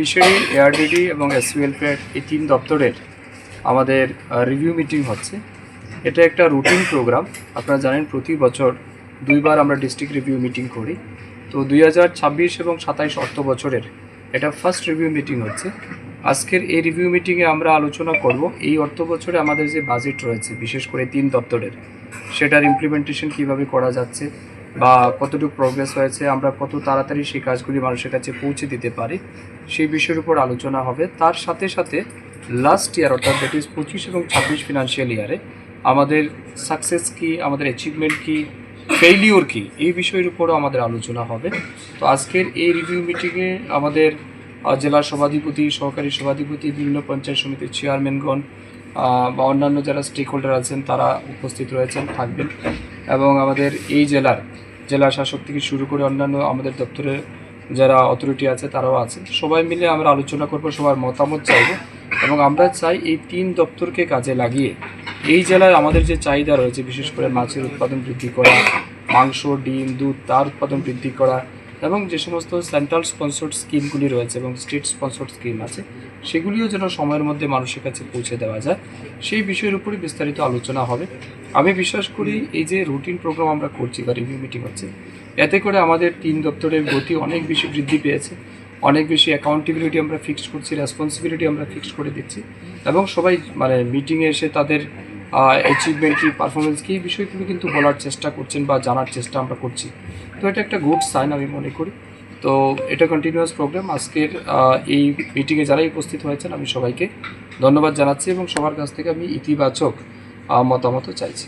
Fishery, ARDD এবং SC welfare এই 3 দপ্তরের আমাদের রিভিউ মিটিং হচ্ছে। এটা একটা রুটিন প্রোগ্রাম। আপনারা জানেন প্রতি বছর 2 বার আমরা ডিস্ট্রিক্ট রিভিউ মিটিং করি। তো 2026 এবং 27 অর্থ বছরের এটা ফার্স্ট রিভিউ মিটিং হচ্ছে। আজকের এই রিভিউ মিটিংয়ে আমরা আলোচনা করব এই অর্থ বছরে আমাদের যে বাজেট রয়েছে বিশেষ করে 3 দপ্তরের, সেটার ইমপ্লিমেন্টেশন কীভাবে করা যাচ্ছে বা কতটুকু প্রোগ্রেস হয়েছে, আমরা কত তাড়াতাড়ি সেই কাজগুলি মানুষের কাছে পৌঁছে দিতে পারি, সেই বিষয়ের উপর আলোচনা হবে। তার সাথে সাথে লাস্ট ইয়ার অর্থাৎ দ্যাট ইজ 25 এবং 26 ফিনান্সিয়াল ইয়ারে আমাদের সাকসেস কী, আমাদের অ্যাচিভমেন্ট কী, ফেইলিওর কী, এই বিষয়ের উপরও আমাদের আলোচনা হবে। তো আজকের এই রিভিউ মিটিংয়ে আমাদের জেলা সভাধিপতি, সহকারী সভাধিপতি, বিভিন্ন পঞ্চায়েত সমিতির চেয়ারম্যানগণ বা অন্যান্য যারা স্টেক হোল্ডার আছেন তারা উপস্থিত রয়েছেন, থাকবেন। এবং আমাদের এই জেলা শাসক থেকে শুরু করে অন্যান্য আমাদের দপ্তরের যারা অথরিটি আছে তারাও আছেন। সবাই মিলে আমরা আলোচনা করব, সবার মতামত চাইব এবং আমরা চাই এই 3 দপ্তরকে কাজে লাগিয়ে এই জেলায় আমাদের যে চাহিদা রয়েছে বিশেষ করে মাছের উৎপাদন বৃদ্ধি করা, মাংস, ডিম, দুধ তার উৎপাদন বৃদ্ধি করা এবং যে সমস্ত সেন্ট্রাল স্পন্সর্ড স্কিমগুলি রয়েছে এবং স্টেট স্পন্সর্ড স্কিম আছে সেগুলিও যেন সময়ের মধ্যে মানুষের কাছে পৌঁছে দেওয়া যায়, সেই বিষয়ের উপরই বিস্তারিত আলোচনা হবে। আমি বিশ্বাস করি এই যে রুটিন প্রোগ্রাম আমরা করছি বা রিভিউ মিটিং হচ্ছে, এতে করে আমাদের 3 দপ্তরের গতি অনেক বেশি বৃদ্ধি পেয়েছে, অনেক বেশি অ্যাকাউন্টেবিলিটি আমরা ফিক্সড করছি, রেসপন্সিবিলিটি আমরা ফিক্সড করে দিচ্ছি এবং সবাই মিটিংয়ে এসে তাদের অ্যাচিভমেন্ট কী, পারফরমেন্স কী, এই বিষয়গুলো কিন্তু বলার চেষ্টা করছেন বা জানার চেষ্টা আমরা করছি। তো এটা একটা গুড সাইন আমি মনে করি। তো এটা কন্টিনিউয়াস প্রোগ্রাম। আজকের এই মিটিংয়ে যারাই উপস্থিত হয়েছেন আমি সবাইকে ধন্যবাদ জানাচ্ছি এবং সবার কাছ থেকে আমি ইতিবাচক মতামতও চাইছি।